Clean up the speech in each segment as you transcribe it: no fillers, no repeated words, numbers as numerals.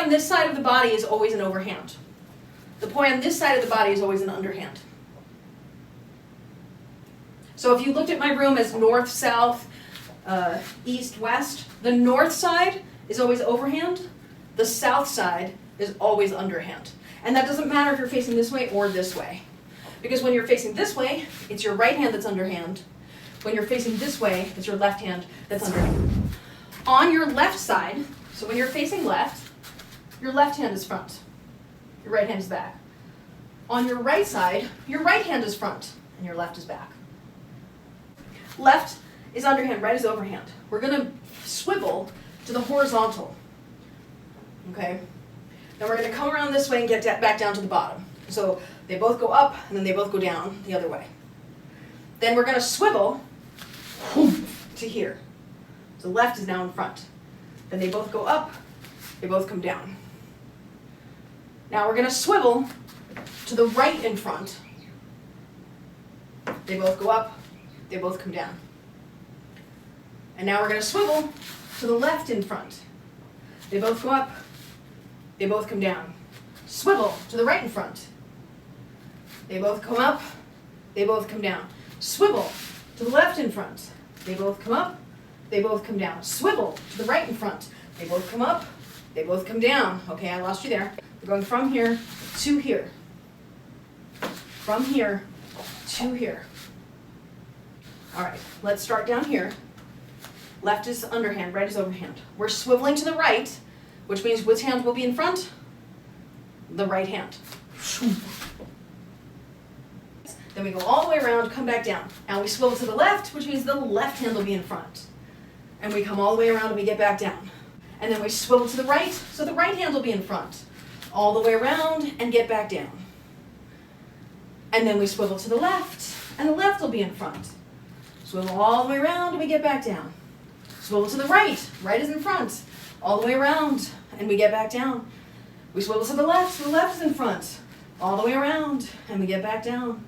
on this side of the body is always an overhand. The poi on this side of the body is always an underhand. So if you looked at my room as north, south, east, west, the north side is always overhand, the south side is always underhand. And that doesn't matter if you're facing this way or this way. Because when you're facing this way, it's your right hand that's underhand. When you're facing this way, it's your left hand that's underhand. On your left side, so when you're facing left, your left hand is front. Your right hand is back. On your right side, your right hand is front and your left is back. Left is underhand, right is overhand. We're going to swivel to the horizontal. Okay? Then we're going to come around this way and get back down to the bottom. So they both go up and then they both go down the other way. Then we're going to swivel to here. So left is now in front. Then they both go up, they both come down. Now we're going to swivel to the right in front. They both go up, they both come down. And now we're going to swivel to the left in front. They both go up, they both come down. Swivel to the right in front. They both come up, they both come down. Swivel to the left in front. They both come up, they both come down. Swivel to the right in front. They both come up, they both come down. Okay, I lost you there. We're going from here to here. From here to here. All right, let's start down here. Left is underhand, right is overhand. We're swiveling to the right, which means which hand will be in front? The right hand. Then we go all the way around, come back down. Now we swivel to the left, which means the left hand will be in front. And we come all the way around and we get back down. And then we swivel to the right, so the right hand will be in front. All the way around and get back down. And then we swivel to the left, and the left will be in front. Swivel all the way around and we get back down. Swivel to the right, right is in front. All the way around and we get back down. We swivel to the left, so the left is in front. All the way around and we get back down.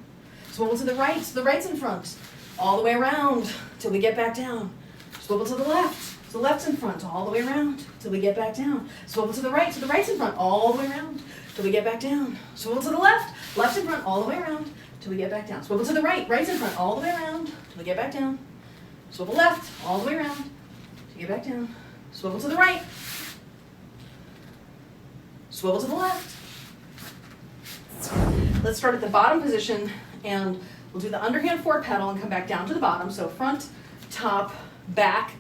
Swivel to the right, so the right's in front. All the way around till we get back down. Swivel to the left, so the left's in front. All the way around till we get back down. Swivel to the right, so the right's in front. All the way around till we get back down. Swivel to the left, left's in front. All the way around till we get back down. Swivel to the right, right's in front. All the way around till we get back down. Swivel left, all the way around till we get back down. Swivel to the right. Swivel to the left. Let's start at the bottom position and we'll do the underhand four pedal and come back down to the bottom. So front, top, back,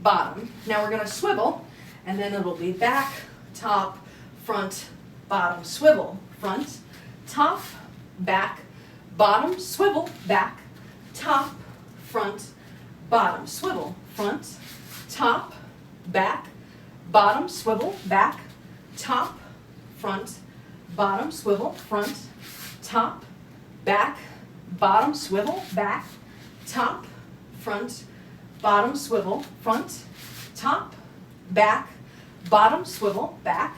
bottom. Now we're going to swivel and then it'll be back, top, front, bottom, swivel, front, top, back, bottom, swivel, back, top, front, bottom, swivel, front, top, back, bottom, swivel, back, top, front, bottom, swivel, front, top, back, bottom, swivel, back, top, front, bottom, swivel, front, top, back, bottom, swivel, back,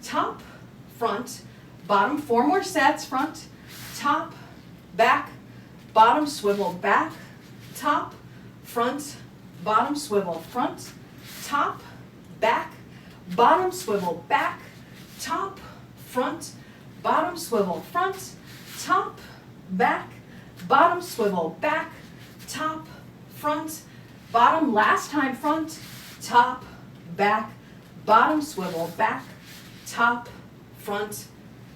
top, front, bottom, four more sets, front, top, back, bottom, swivel, back, top, front, bottom, swivel, front, top, back, bottom, swivel, back, top, front, bottom, swivel, front, top, back, bottom, swivel, back, top, front, bottom, last time, front, top, back, bottom, swivel, back, top, front,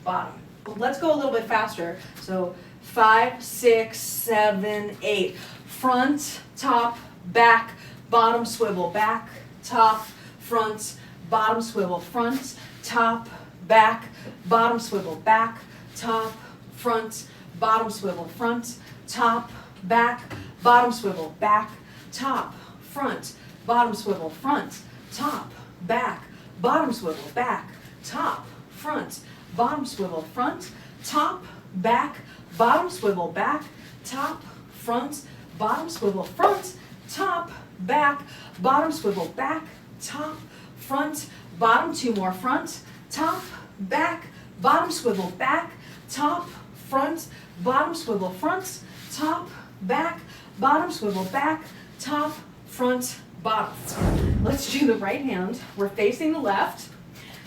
bottom. Let's go a little bit faster. So 5, 6, 7, 8. Front, top, back, bottom, swivel, back, top, front, bottom, swivel, front, top, back, bottom, swivel, back, top, front, bottom, swivel, front, top, back, bottom, swivel, back, top, front, bottom, swivel, front, top, back, bottom, swivel, back, top, front, bottom, swivel, front, top, back, bottom, swivel, back, top, front, bottom, swivel, front, top, back, bottom, swivel, back, top, front, bottom, two more, front, top, back, bottom, swivel, back, top, front, bottom, swivel, front, top, back, bottom, swivel, back, top, front, bottom. Let's do the right hand. We're facing the left.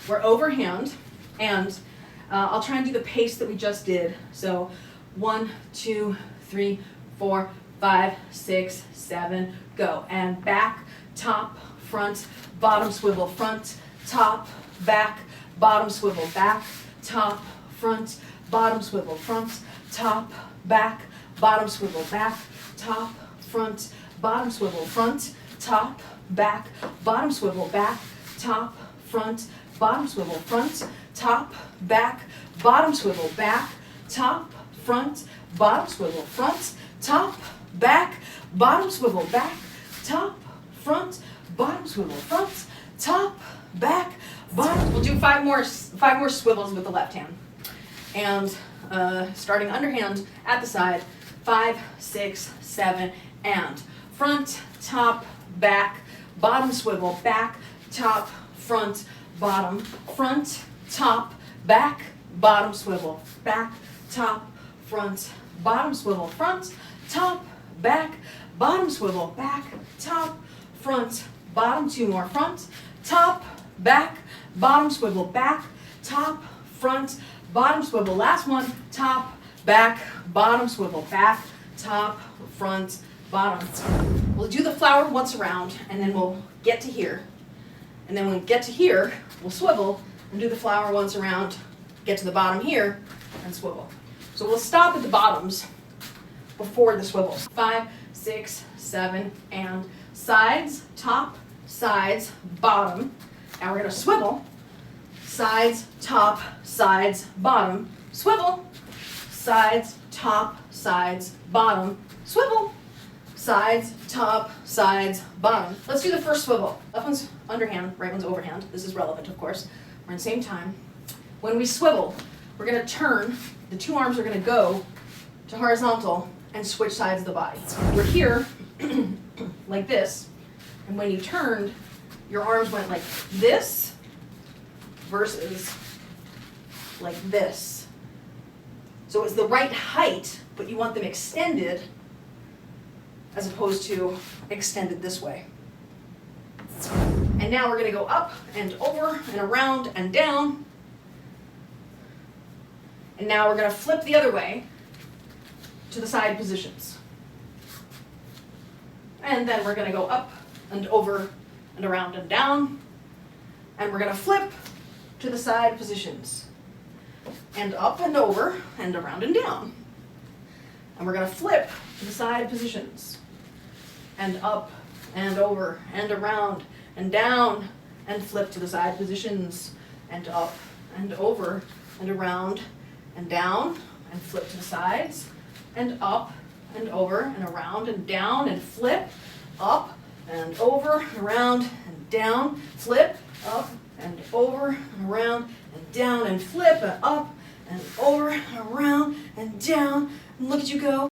we're overhand, and I'll try and do the pace that we just did. So 1, 2, 3, 4, 5, 6, 7, go. And back, top, front, bottom swivel, front, top, back, bottom swivel, back, top, front, bottom swivel, front, top, back, bottom swivel, back, top, front, bottom swivel, front, top, back, bottom swivel, back, top, front, bottom swivel, front, top, back, bottom swivel, back, top, front, bottom swivel, front, top, back, bottom swivel, back, top, front, bottom swivel, front, top, back, bottom. We'll do five more swivels with the left hand. And starting underhand at the side, 5, 6, 7, and front, top, back, bottom swivel, back, top, front, bottom, front, top, back, bottom swivel, back, top, front, bottom swivel, front, top, back, bottom swivel, back, top, front, bottom, 2 more, front, top, back, bottom swivel, back, top, front, bottom swivel, last one, top, back, bottom swivel, back, top, front, bottom. We'll do the flower once around, and then we'll get to here. And then when we get to here, we'll swivel and do the flower once around, get to the bottom here, and swivel. So we'll stop at the bottoms before the swivels. 5, 6, 7, and sides, top, sides, bottom. Now we're going to swivel, sides, top, sides, bottom, swivel, sides, top, sides, bottom, swivel, sides, top, sides, bottom. Let's do the first swivel. Left one's underhand, right one's overhand. This is relevant, of course. We're in the same time. When we swivel, we're going to turn, the 2 arms are going to go to horizontal and switch sides of the body. We're here, like this, and when you turned, your arms went like this versus like this. So it's the right height, but you want them extended as opposed to extended this way. And now we're going to go up and over and around and down. And now we're going to flip the other way to the side positions. And then we're going to go up and over and around and down. And we're going to flip to the side positions. And up and over and around and down. And we're going to flip to the side positions. And up and over and around and down. And flip to the side positions. And up and over and around and down. And flip to the sides. And up and over and around and down. And flip up and over and around and down. Flip up and over and around and down. And flip and up and over and around and down. And look at you go.